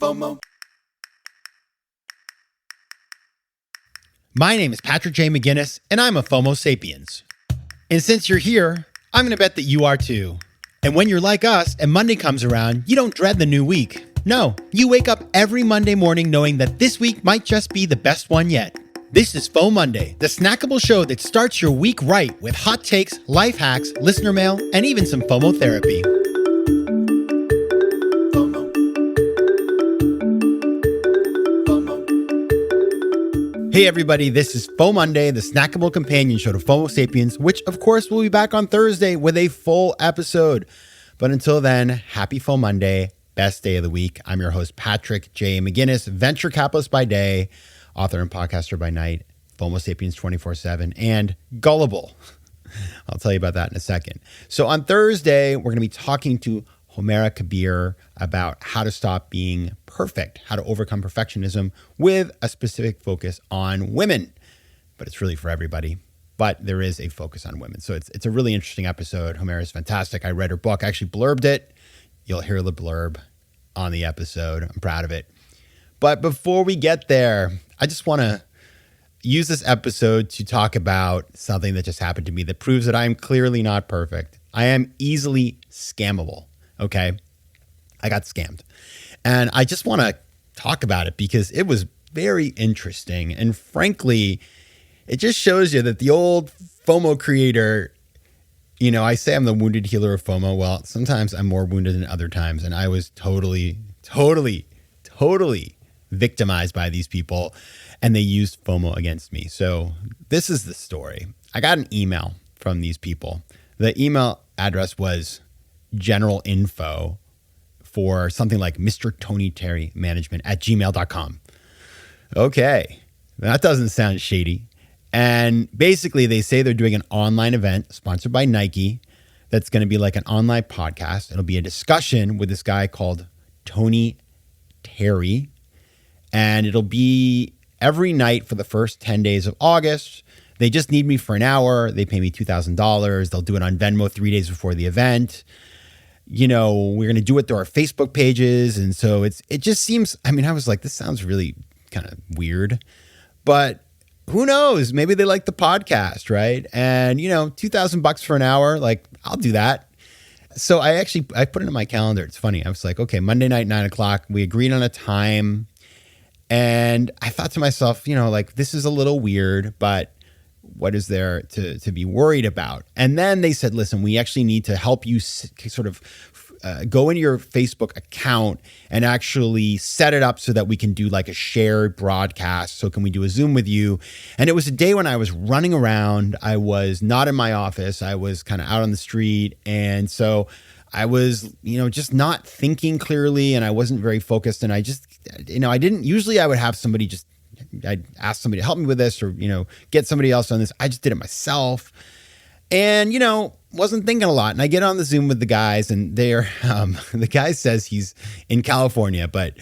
FOMO. My name is Patrick J. McGinnis, and I'm a FOMO Sapiens. And since you're here, I'm going to bet that you are too. And when you're like us and Monday comes around, you don't dread the new week. No, you wake up every Monday morning knowing that this week might just be the best one yet. This is FOMOnday, the snackable show that starts your week right with hot takes, life hacks, listener mail, and even some FOMO therapy. Hey everybody, this is FOMOnday, the snackable companion show to FOMO Sapiens, which of course will be back on Thursday with a full episode. But until then, happy FOMOnday, best day of the week. I'm your host, Patrick J. McGinnis, venture capitalist by day, author and podcaster by night, FOMO Sapiens 24/7, and gullible. I'll tell you about that in a second. So on Thursday, we're going to be talking to Homera Kabir about how to stop being perfect, how to overcome perfectionism with a specific focus on women. But it's really for everybody. But there is a focus on women. So it's a really interesting episode. Homera is fantastic. I read her book. I actually blurbed it. You'll hear the blurb on the episode. I'm proud of it. But before we get there, I just want to use this episode to talk about something that just happened to me that proves that I am clearly not perfect. I am easily scammable. Okay, I got scammed. And I just want to talk about it because it was very interesting. And frankly, it just shows you that the old FOMO creator, you know, I say I'm the wounded healer of FOMO. Well, sometimes I'm more wounded than other times. And I was totally victimized by these people. And they used FOMO against me. So this is the story. I got an email from these people. The email address was general info for something like Mr. Tony Terry Management at gmail.com. Okay, that doesn't sound shady. And basically they say they're doing an online event sponsored by Nike that's going to be like an online podcast. It'll be a discussion with this guy called Tony Terry. And it'll be every night for the first 10 days of August. They just need me for an hour. They pay me $2,000. They'll do it on Venmo 3 days before the event. You know, we're going to do it through our Facebook pages. And so it just seems, I mean, I was like, this sounds really kind of weird, but who knows? Maybe they like the podcast, right? And, you know, $2,000 for an hour, like I'll do that. So I put it in my calendar. It's funny. I was like, okay, Monday night, 9:00. We agreed on a time. And I thought to myself, you know, like this is a little weird, but what is there to be worried about? And then they said, listen, we actually need to help you sort of go into your Facebook account and actually set it up so that we can do like a shared broadcast. So can we do a Zoom with you? And it was a day when I was running around. I was not in my office. I was kind of out on the street. And so I was, you know, just not thinking clearly and I wasn't very focused. And I just, you know, I would have somebody I'd ask somebody to help me with this or, you know, get somebody else on this. I just did it myself and, you know, wasn't thinking a lot. And I get on the Zoom with the guys and the guy says he's in California, but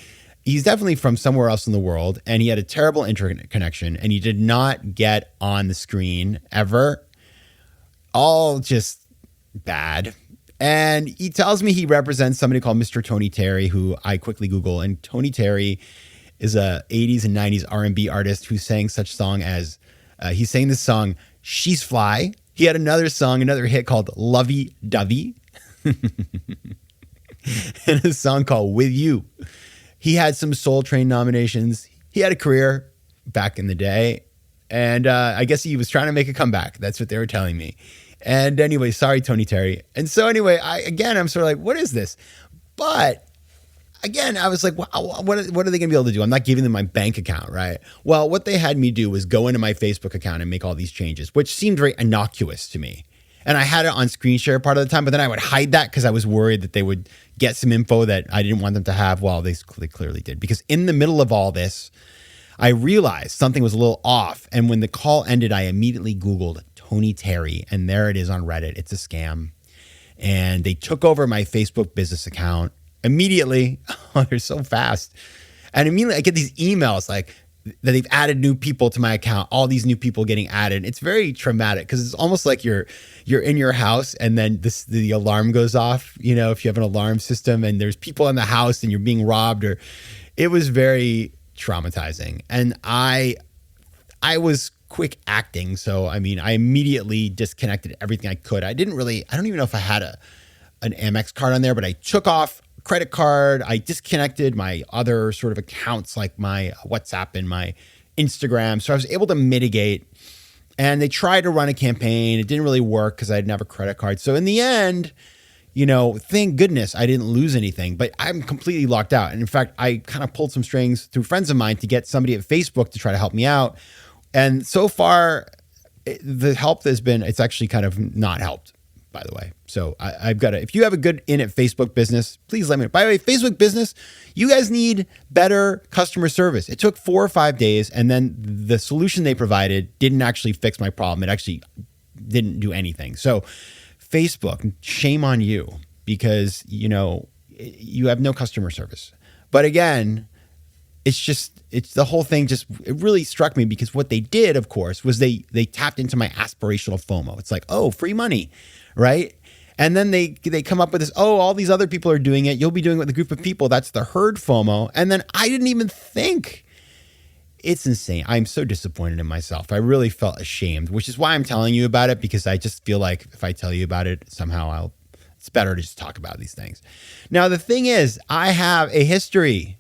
he's definitely from somewhere else in the world. And he had a terrible internet connection and he did not get on the screen ever. All just bad. And he tells me he represents somebody called Mr. Tony Terry, who I quickly Google. And Tony Terry is a 80s and 90s R&B artist who sang such song as, he sang this song, She's Fly. He had another hit called Lovey Dovey. And a song called With You. He had some Soul Train nominations. He had a career back in the day. And I guess he was trying to make a comeback. That's what they were telling me. And anyway, sorry, Tony Terry. And so anyway, I'm sort of like, what is this? But again, I was like, wow, what are they going to be able to do? I'm not giving them my bank account, right? Well, what they had me do was go into my Facebook account and make all these changes, which seemed very innocuous to me. And I had it on screen share part of the time, but then I would hide that because I was worried that they would get some info that I didn't want them to have. Well, they clearly did. Because in the middle of all this, I realized something was a little off. And when the call ended, I immediately Googled Tony Terry, and there it is on Reddit. It's a scam. And they took over my Facebook business account immediately. Oh, they're so fast. And immediately I get these emails like that they've added new people to my account, all these new people getting added. It's very traumatic because it's almost like you're in your house and then the alarm goes off, you know, if you have an alarm system and there's people in the house and you're being robbed, or It was very traumatizing. And I was quick acting. So, I mean, I immediately disconnected everything I could. I don't even know if I had an Amex card on there, but I took off credit card. I disconnected my other sort of accounts like my WhatsApp and my Instagram. So I was able to mitigate. And they tried to run a campaign. It didn't really work because I didn't have a credit card. So in the end, thank goodness I didn't lose anything, but I'm completely locked out. And in fact, I kind of pulled some strings through friends of mine to get somebody at Facebook to try to help me out. And so far, the help it's actually kind of not helped, by the way. So I've got if you have a good in at Facebook business, please let me know. By the way, Facebook business, you guys need better customer service. It took 4 or 5 days, and then the solution they provided didn't actually fix my problem. It actually didn't do anything. So Facebook, shame on you, because, you have no customer service. But again, it's the whole thing it really struck me, because what they did, of course, was they tapped into my aspirational FOMO. It's like, oh, free money, right? And then they come up with this, oh, all these other people are doing it. You'll be doing it with a group of people. That's the herd FOMO. And then I didn't even think. It's insane. I'm so disappointed in myself. I really felt ashamed, which is why I'm telling you about it, because I just feel like if I tell you about it, somehow it's better to just talk about these things. Now, the thing is, I have a history.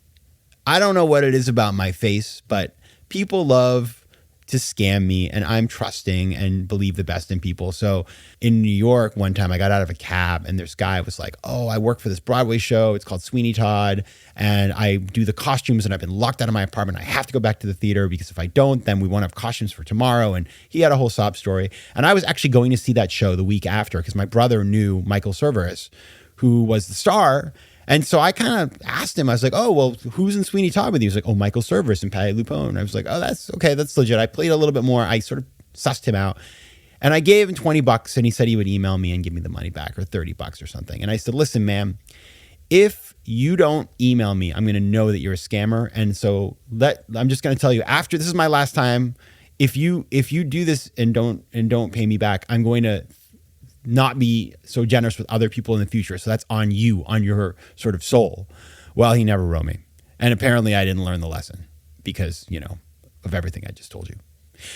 I don't know what it is about my face, but people love to scam me, and I'm trusting and believe the best in people. So in New York, one time I got out of a cab and this guy was like, oh, I work for this Broadway show. It's called Sweeney Todd, and I do the costumes, and I've been locked out of my apartment. I have to go back to the theater because if I don't, then we won't have costumes for tomorrow. And he had a whole sob story. And I was actually going to see that show the week after because my brother knew Michael Cerveris, who was the star. And so I kind of asked him, I was like, oh, well, who's in Sweeney Todd with you? He was like, oh, Michael Cerveris and Patty Lupone. I was like, oh, that's okay. That's legit. I played a little bit more. I sort of sussed him out. And I gave him $20 and he said he would email me and give me the money back, or $30 or something. And I said, listen, ma'am, if you don't email me, I'm going to know that you're a scammer. And so I'm just going to tell you, after this is my last time, if you do this and don't pay me back, I'm going to not be so generous with other people in the future. So that's on you, on your sort of soul. Well, he never wrote me. And apparently I didn't learn the lesson because, of everything I just told you.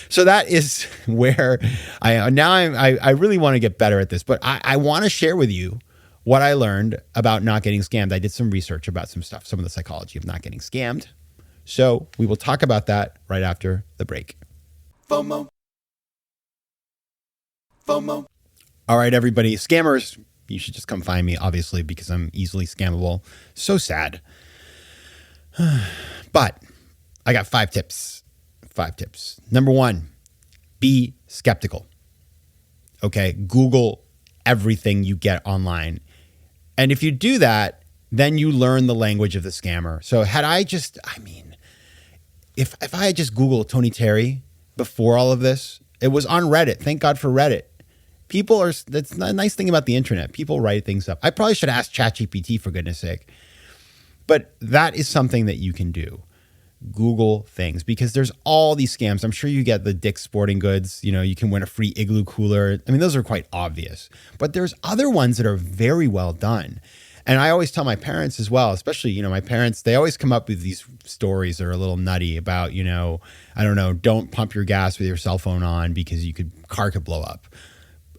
So that is where I really want to get better at this, but I want to share with you what I learned about not getting scammed. I did some research about some stuff, some of the psychology of not getting scammed. So we will talk about that right after the break. FOMO. All right, everybody, scammers, you should just come find me, obviously, because I'm easily scammable. So sad. But I got 5 tips. 5 tips. Number 1, be skeptical. Okay, Google everything you get online. And if you do that, then you learn the language of the scammer. So if I had just Googled Tony Terry before all of this, it was on Reddit. Thank God for Reddit. That's a nice thing about the internet. People write things up. I probably should ask ChatGPT, for goodness sake. But that is something that you can do. Google things, because there's all these scams. I'm sure you get the Dick's Sporting Goods. You can win a free Igloo cooler. I mean, those are quite obvious. But there's other ones that are very well done. And I always tell my parents as well, especially, my parents, they always come up with these stories that are a little nutty about, I don't know, don't pump your gas with your cell phone on because car could blow up.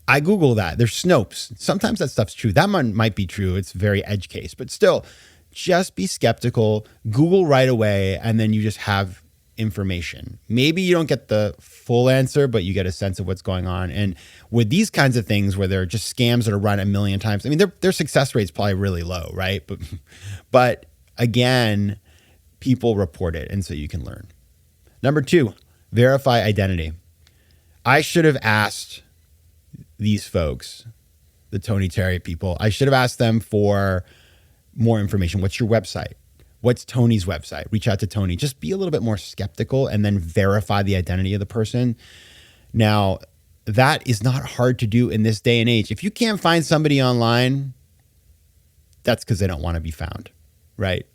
I Google that. There's Snopes. Sometimes that stuff's true. That one might be true. It's a very edge case, but still, just be skeptical. Google right away, and then you just have information. Maybe you don't get the full answer, but you get a sense of what's going on. And with these kinds of things where they're just scams that are run a million times, I mean, their success rate's probably really low, right? But again, people report it, and so you can learn. Number 2, verify identity. I should have asked these folks, the Tony Terry people, I should have asked them for more information. What's your website? What's Tony's website? Reach out to Tony. Just be a little bit more skeptical and then verify the identity of the person. Now, that is not hard to do in this day and age. If you can't find somebody online, that's because they don't want to be found, right?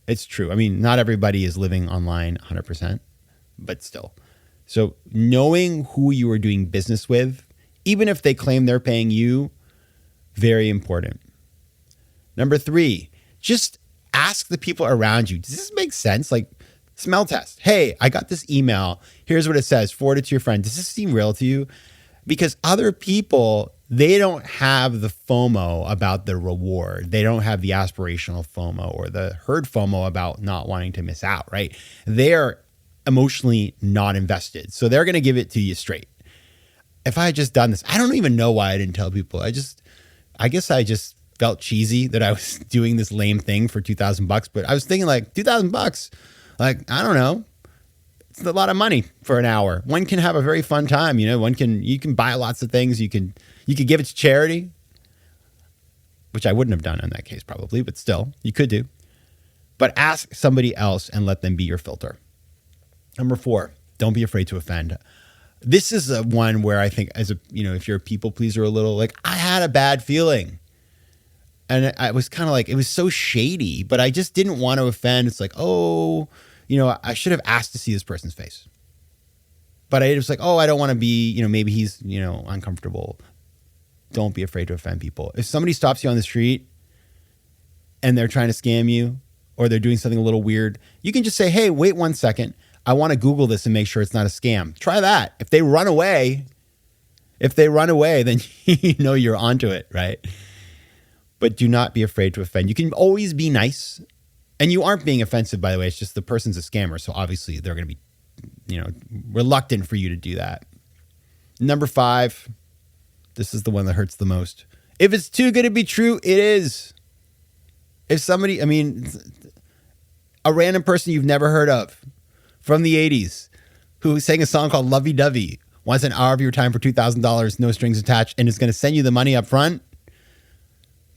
It's true. I mean, not everybody is living online 100%, but still. So knowing who you are doing business with, even if they claim they're paying you, very important. Number 3, just ask the people around you, does this make sense? Like, smell test. Hey, I got this email. Here's what it says. Forward it to your friend. Does this seem real to you? Because other people, they don't have the FOMO about the reward. They don't have the aspirational FOMO or the herd FOMO about not wanting to miss out, right? They're emotionally not invested. So they're going to give it to you straight. If I had just done this, I don't even know why I didn't tell people. I guess I just felt cheesy that I was doing this lame thing for $2,000, but I was thinking like $2,000, like, I don't know. It's a lot of money for an hour. One can have a very fun time. You know, you can buy lots of things. You can give it to charity, which I wouldn't have done in that case probably, but still you could do. But ask somebody else and let them be your filter. Number 4, don't be afraid to offend. This is a one where I think if you're a people pleaser a little, like I had a bad feeling. And I was kind of like, it was so shady, but I just didn't want to offend. It's like, I should have asked to see this person's face. But I was like, I don't want to be, maybe he's, uncomfortable. Don't be afraid to offend people. If somebody stops you on the street and they're trying to scam you or they're doing something a little weird, you can just say, hey, wait 1 second. I want to Google this and make sure it's not a scam. Try that. If they run away, then you're onto it, right? But do not be afraid to offend. You can always be nice. And you aren't being offensive, by the way. It's just the person's a scammer. So obviously they're going to be, reluctant for you to do that. Number 5, this is the one that hurts the most. If it's too good to be true, it is. If somebody, a random person you've never heard of from the 80s who sang a song called Lovey Dovey wants an hour of your time for $2,000, no strings attached, and is going to send you the money up front.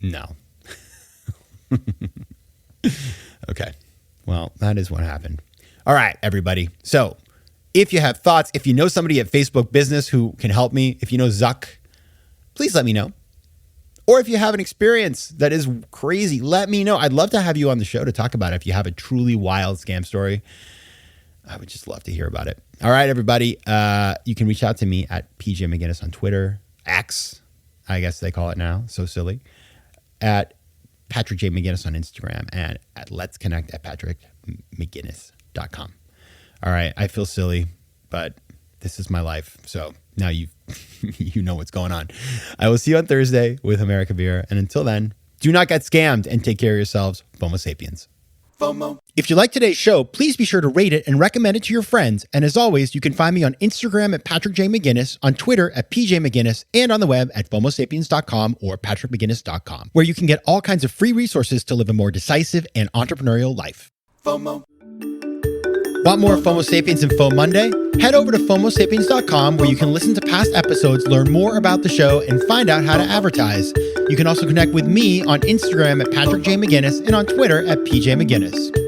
No. Okay. Well, that is what happened. All right, everybody. So if you have thoughts, if you know somebody at Facebook Business who can help me, if you know Zuck, please let me know. Or if you have an experience that is crazy, let me know. I'd love to have you on the show to talk about it. If you have a truly wild scam story, I would just love to hear about it. All right, everybody. You can reach out to me at PJ McGinnis on Twitter, X, I guess they call it now. So silly. At Patrick J. McGinnis on Instagram and at Let's Connect at patrickmcginnis.com. All right. I feel silly, but this is my life. So now you know what's going on. I will see you on Thursday with America Beer. And until then, do not get scammed and take care of yourselves. FOMO Sapiens. FOMO. If you like today's show, please be sure to rate it and recommend it to your friends. And as always, you can find me on Instagram at Patrick J. McGinnis, on Twitter at PJ McGinnis, and on the web at FOMOsapiens.com or PatrickMcGinnis.com, where you can get all kinds of free resources to live a more decisive and entrepreneurial life. FOMO. Want more FOMO Sapiens and FOMOnday? Head over to FOMOsapiens.com where you can listen to past episodes, learn more about the show, and find out how to advertise. You can also connect with me on Instagram at Patrick J. McGinnis and on Twitter at PJ McGinnis.